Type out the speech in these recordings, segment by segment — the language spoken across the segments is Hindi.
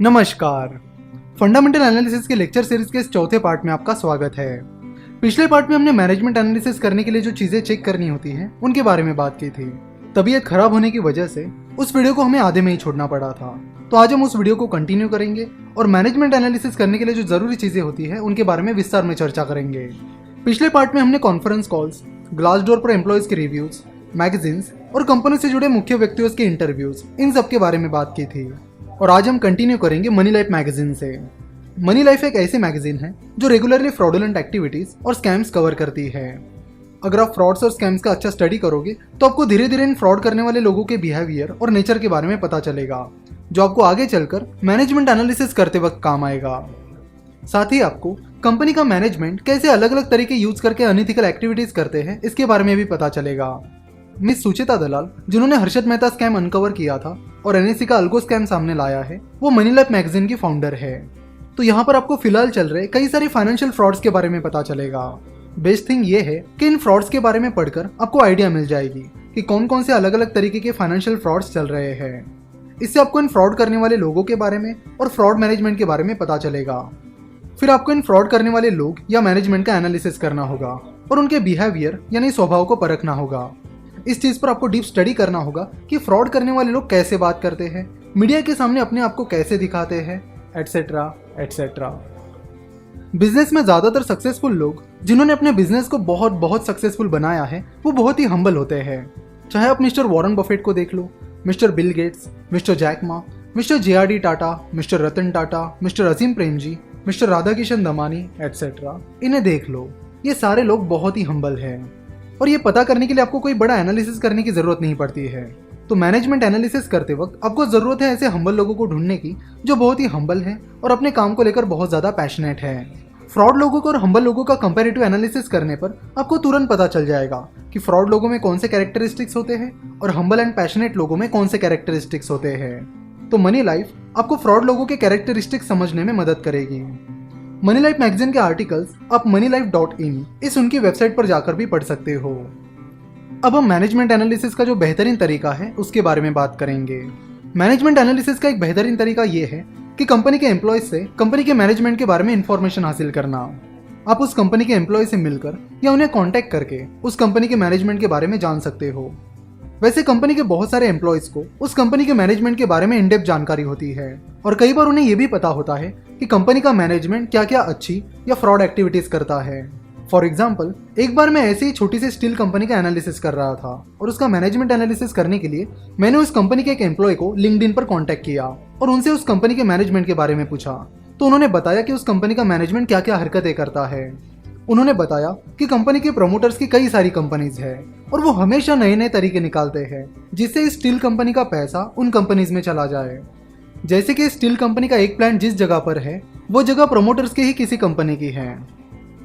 नमस्कार। फंडामेंटल एनालिसिस के लेक्चर सीरीज के इस चौथे पार्ट में आपका स्वागत है। पिछले पार्ट में हमने मैनेजमेंट एनालिसिस करने के लिए जो चीजें चेक करनी होती हैं उनके बारे में बात की थी। तबीयत खराब होने की वजह से उस वीडियो को हमें आधे में ही छोड़ना पड़ा था, तो आज हम उस वीडियो को कंटिन्यू करेंगे और मैनेजमेंट एनालिसिस करने के लिए जो जरूरी चीजें होती है उनके बारे में विस्तार में चर्चा करेंगे। पिछले पार्ट में हमने कॉन्फ्रेंस कॉल्स, ग्लासडोर पर एम्प्लॉयज के रिव्यूज, मैगजीन्स और कंपनी से जुड़े मुख्य व्यक्तियों के इंटरव्यूज, इन सब के बारे में बात की थी। और आज हम कंटिन्यू करेंगे मनी लाइफ मैगजीन से। मनी लाइफ एक ऐसी मैगजीन है जो रेगुलरली फ्रॉडुलेंट एक्टिविटीज और स्कैम्स कवर करती है। अगर आप फ्रॉड्स और स्कैम्स का अच्छा स्टडी करोगे तो आपको धीरे धीरे इन फ्रॉड करने वाले लोगों के बिहेवियर और नेचर के बारे में पता चलेगा, जो आपको आगे चलकर मैनेजमेंट एनालिसिस करते वक्त काम आएगा। साथ ही आपको कंपनी का मैनेजमेंट कैसे अलग अलग तरीके यूज करके अनइथिकल एक्टिविटीज करते हैं इसके बारे में भी पता चलेगा। मिस सुचिता दलाल, जिन्होंने हर्षद मेहता स्कैम अनकवर किया था और एनएससी का अल्गो स्कैम सामने लाया है, वो मनी लाइफ मैगजीन की फाउंडर है। तो यहाँ पर आपको फिलहाल चल रहे कई सारे फाइनेंशियल फ्रॉड्स के बारे में पता चलेगा। बेस्ट थिंग ये है कि इन फ्रॉड्स के बारे में पढ़कर आपको आइडिया मिल जाएगी कि कौन कौन से अलग अलग तरीके के फाइनेंशियल फ्रॉड्स चल रहे हैं। इससे आपको इन फ्रॉड करने वाले लोगों के बारे में और फ्रॉड मैनेजमेंट के बारे में पता चलेगा। फिर आपको इन फ्रॉड करने वाले लोग या मैनेजमेंट का एनालिसिस करना होगा और उनके बिहेवियर यानी स्वभाव को परखना होगा। इस चीज पर आपको डीप स्टडी करना होगा कि फ्रॉड करने वाले लोग कैसे बात करते हैं, मीडिया के सामने अपने आप को कैसे दिखाते हैं, एटसेट्रा एटसेट्रा। बिजनेस में ज्यादातर सक्सेसफुल लोग जिन्होंने अपने बिजनेस को बहुत सक्सेसफुल बनाया है वो बहुत ही हम्बल होते हैं। चाहे आप मिस्टर वॉरेन बफेट को देख लो, mister Bill Gates, mister Jack Ma, mister JRD Tata, mister Ratan Tata, mister Azim Premji, mister Radhakishan Damani etcetera, इन्हें देख लो। ये सारे लोग बहुत ही हम्बल हैं और ये पता करने के लिए आपको कोई बड़ा एनालिसिस करने की जरूरत नहीं पड़ती है। तो मैनेजमेंट एनालिसिस करते वक्त आपको जरूरत है ऐसे हम्बल लोगों को ढूंढने की जो बहुत ही हम्बल हैं और अपने काम को लेकर बहुत ज्यादा पैशनेट है। फ्रॉड लोगों को और हम्बल लोगों का कंपैरेटिव एनालिसिस करने पर आपको तुरंत पता चल जाएगा कि फ्रॉड लोगों में कौन से कैरेक्टरिस्टिक्स होते हैं और हम्बल एंड पैशनेट लोगों में कौन से कैरेक्टरिस्टिक्स होते हैं। तो मनी लाइफ आपको फ्रॉड लोगों के कैरेक्टरिस्टिक्स समझने में मदद करेगी। मनी लाइफ मैगजीन के आर्टिकल्स आप moneylife.in इस उनकी वेबसाइट पर जाकर भी पढ़ सकते हो। अब हम मैनेजमेंट एनालिसिस का जो बेहतरीन तरीका है उसके बारे में बात करेंगे। मैनेजमेंट एनालिसिस का एक बेहतरीन तरीका ये है कि कंपनी के एम्प्लॉयज से कंपनी के मैनेजमेंट के बारे में इंफॉर्मेशन हासिल करना। आप उस कंपनी के एम्प्लॉय से मिलकर या उन्हें कॉन्टैक्ट करके उस कंपनी के मैनेजमेंट के बारे में जान सकते हो। वैसे कंपनी के बहुत सारे एम्प्लॉयज को उस कंपनी के मैनेजमेंट के बारे में इन डेप्थ जानकारी होती है और कई बार उन्हें यह भी पता होता है कि कंपनी का मैनेजमेंट क्या क्या अच्छी या फ्रॉड एक्टिविटीज करता है। फॉर एग्जाम्पल, एक बार मैं ऐसी ही छोटी सी स्टील कंपनी का एनालिसिस कर रहा था और उसका मैनेजमेंट एनालिसिस करने के लिए मैंने उस कंपनी के एक एम्प्लॉय को लिंक्डइन पर कॉन्टैक्ट किया और उनसे उस कंपनी के मैनेजमेंट के बारे में पूछा। तो उन्होंने बताया कि उस कंपनी का मैनेजमेंट क्या क्या हरकतें करता है। उन्होंने बताया कि कंपनी के प्रमोटर्स की कई सारी कंपनीज है और वो हमेशा नए नए तरीके निकालते हैं जिससे इस स्टील कंपनी का पैसा उन कंपनीज में चला जाए। जैसे कि स्टील कंपनी का एक प्लांट जिस जगह पर है वो जगह प्रमोटर्स की ही किसी कंपनी की है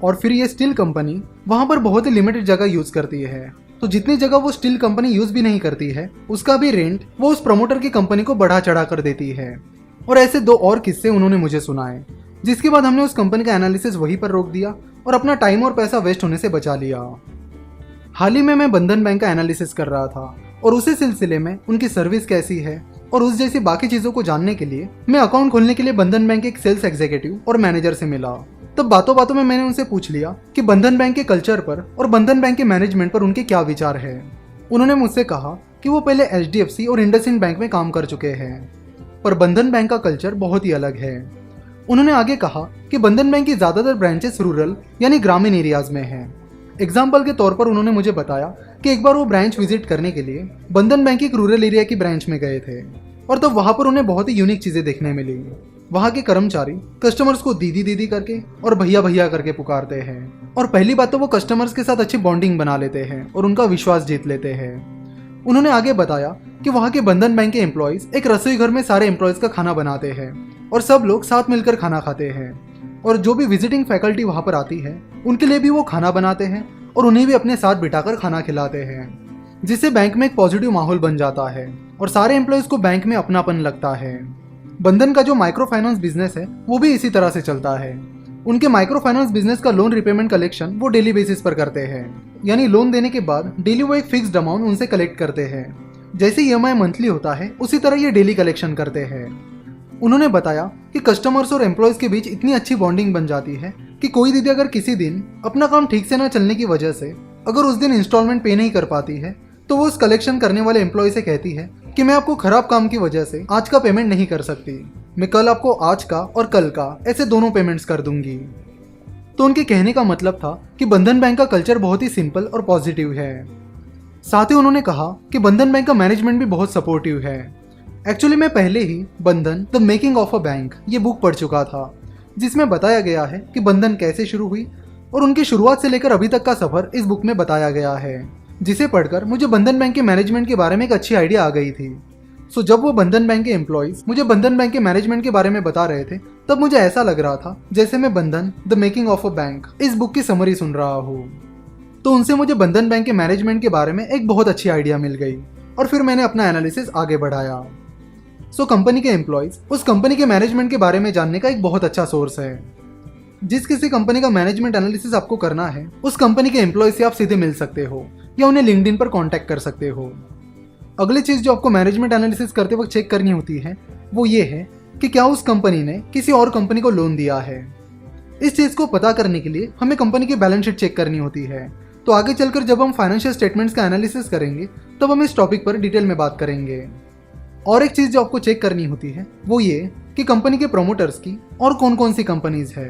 और फिर ये स्टील कंपनी वहां पर बहुत ही लिमिटेड जगह यूज करती है। तो जितनी जगह वो स्टील कंपनी यूज भी नहीं करती है उसका भी रेंट वो उस प्रमोटर की कंपनी को बढ़ा चढ़ा कर देती है। और ऐसे दो और किस्से उन्होंने मुझे सुनाए, जिसके बाद हमने उस कंपनी का एनालिसिस वहीं पर रोक दिया और अपना टाइम और पैसा वेस्ट होने से बचा लिया। हाल ही में मैं बंधन बैंक का एनालिसिस कर रहा था और उसी सिलसिले में उनकी सर्विस कैसी है और उस जैसी बाकी चीजों को जानने के लिए मैं अकाउंट खोलने के लिए बंधन बैंक के एक सेल्स एग्जीक्यूटिव और मैनेजर से मिला। तब बातों बातों में मैंने उनसे पूछ लिया कि बंधन बैंक के कल्चर पर और बंधन बैंक के मैनेजमेंट पर उनके क्या विचार है। उन्होंने मुझसे कहा कि वो पहले HDFC और इंडसइंड बैंक में काम कर चुके हैं पर बंधन बैंक का कल्चर बहुत ही अलग है। उन्होंने आगे कहा कि बंधन बैंक की ज्यादातर ब्रांचेस रूरल यानी ग्रामीण एरियाज में हैं। एग्जाम्पल के तौर पर उन्होंने मुझे बताया कि एक बार वो ब्रांच विजिट करने के लिए बंधन बैंक की एक रूरल एरिया की ब्रांच में गए थे और तब वहां पर उन्हें बहुत ही यूनिक चीजें देखने मिली। वहां के कर्मचारी कस्टमर्स को दीदी दीदी करके और भैया भैया करके पुकारते हैं और पहली बात तो वो कस्टमर्स के साथ अच्छी बॉन्डिंग बना लेते हैं और उनका विश्वास जीत लेते हैं। उन्होंने आगे बताया कि वहां के बंधन बैंक के एम्प्लॉयज एक रसोई घर में सारे एम्प्लॉयज का खाना बनाते हैं और सब लोग साथ मिलकर खाना खाते हैं और जो भी विजिटिंग फैकल्टी वहां पर आती है उनके लिए भी वो खाना बनाते हैं और उन्हें भी अपने साथ बिठाकर खाना खिलाते हैं, जिससे बैंक में एक पॉजिटिव माहौल बन जाता है और सारे एम्प्लॉयज को बैंक में अपनापन लगता है। बंधन का जो माइक्रो फाइनेंस बिजनेस है वो भी इसी तरह से चलता है। उनके माइक्रो फाइनेंस बिजनेस का लोन रिपेमेंट कलेक्शन वो डेली बेसिस पर करते हैं, यानी लोन देने के बाद डेली वो एक फिक्स्ड अमाउंट उनसे कलेक्ट करते हैं। जैसे EMI मंथली होता है उसी तरह ये डेली कलेक्शन करते हैं। उन्होंने बताया कि कस्टमर्स और एम्प्लॉयज के बीच इतनी अच्छी बॉन्डिंग बन जाती है कि कोई दीदी अगर किसी दिन अपना काम ठीक से ना चलने की वजह से अगर उस दिन इंस्टॉलमेंट पे नहीं कर पाती है तो वो उस कलेक्शन करने वाले एम्प्लॉय से कहती है कि मैं आपको खराब काम की वजह से आज का पेमेंट नहीं कर सकती, मैं कल आपको आज का और कल का ऐसे दोनों पेमेंट्स कर दूंगी। तो उनके कहने का मतलब था कि बंधन बैंक का कल्चर बहुत ही सिंपल और पॉजिटिव है। साथ ही उन्होंने कहा कि बंधन बैंक का मैनेजमेंट भी बहुत सपोर्टिव है। एक्चुअली मैं पहले ही बंधन the making of a bank ये बुक पढ़ चुका था, जिसमें बताया गया है कि बंधन कैसे शुरू हुई और उनकी शुरुआत से लेकर अभी तक का सफर इस बुक में बताया गया है, जिसे पढ़कर मुझे बंधन बैंक के मैनेजमेंट के बारे में एक अच्छी आइडिया आ गई थी। सो जब वो बंधन बैंक के एम्प्लॉयज मुझे बंधन बैंक के मैनेजमेंट के बारे में बता रहे थे तब मुझे ऐसा लग रहा था जैसे मैं बंधन the making of a bank इस बुक की समरी सुन रहा हूँ। तो उनसे मुझे बंधन बैंक के मैनेजमेंट के बारे में एक बहुत अच्छी आइडिया मिल गई और फिर मैंने अपना एनालिसिस आगे बढ़ाया। सो कंपनी के एम्प्लॉयज उस कंपनी के मैनेजमेंट के बारे में जानने का एक बहुत अच्छा सोर्स है। जिस किसी कंपनी का मैनेजमेंट एनालिसिस आपको करना है उस कंपनी के एम्प्लॉय से आप सीधे मिल सकते हो या उन्हें लिंक्डइन पर कांटेक्ट कर सकते हो। अगली चीज जो आपको मैनेजमेंट एनालिसिस करते वक्त चेक करनी होती है वो ये है कि क्या उस कंपनी ने किसी और कंपनी को लोन दिया है। इस चीज को पता करने के लिए हमें कंपनी की बैलेंस शीट चेक करनी होती है। तो आगे चलकर जब हम फाइनेंशियल स्टेटमेंट्स का एनालिसिस करेंगे तब हम इस टॉपिक पर डिटेल में बात करेंगे। और एक चीज जो आपको चेक करनी होती है वो ये कि कंपनी के प्रमोटर्स की और कौन कौन सी कंपनीज है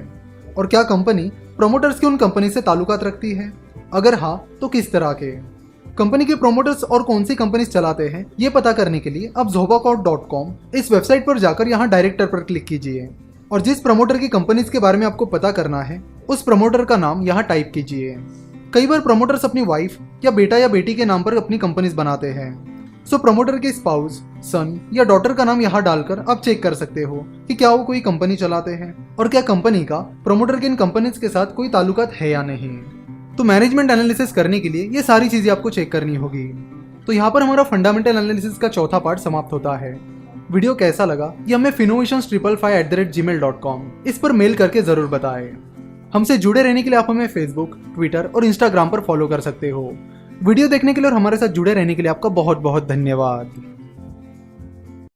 और क्या कंपनी प्रमोटर्स की उन कंपनी से ताल्लुकात रखती है, अगर हाँ तो किस तरह के। कंपनी के प्रमोटर्स और कौन सी कंपनीज चलाते हैं ये पता करने के लिए आप zobacorp.com इस वेबसाइट पर जाकर यहाँ डायरेक्टर पर क्लिक कीजिए और जिस प्रमोटर की कंपनीज के बारे में आपको पता करना है उस प्रमोटर का नाम यहाँ टाइप कीजिए। कई बार प्रमोटर्स अपनी वाइफ या बेटा या बेटी के नाम पर अपनी कंपनीज बनाते हैं। सो प्रमोटर के स्पाउस, सन या डॉटर का नाम यहाँ डालकर आप चेक कर सकते हो कि क्या वो कोई कंपनी चलाते हैं और क्या कंपनी का प्रमोटर के इन कंपनीज के साथ कोई ताल्लुकात है या नहीं। तो मैनेजमेंट एनालिसिस करने के लिए ये सारी चीजें आपको चेक करनी होगी। तो यहाँ पर हमारा फंडामेंटल एनालिसिस का चौथा पार्ट समाप्त होता है। वीडियो कैसा लगा ये हमें finnovations555@gmail.com इस पर मेल करके जरूर बताएं। हमसे जुड़े रहने के लिए आप हमें फेसबुक, ट्विटर और इंस्टाग्राम पर फॉलो कर सकते हो। वीडियो देखने के लिए और हमारे साथ जुड़े रहने के लिए आपका बहुत बहुत धन्यवाद।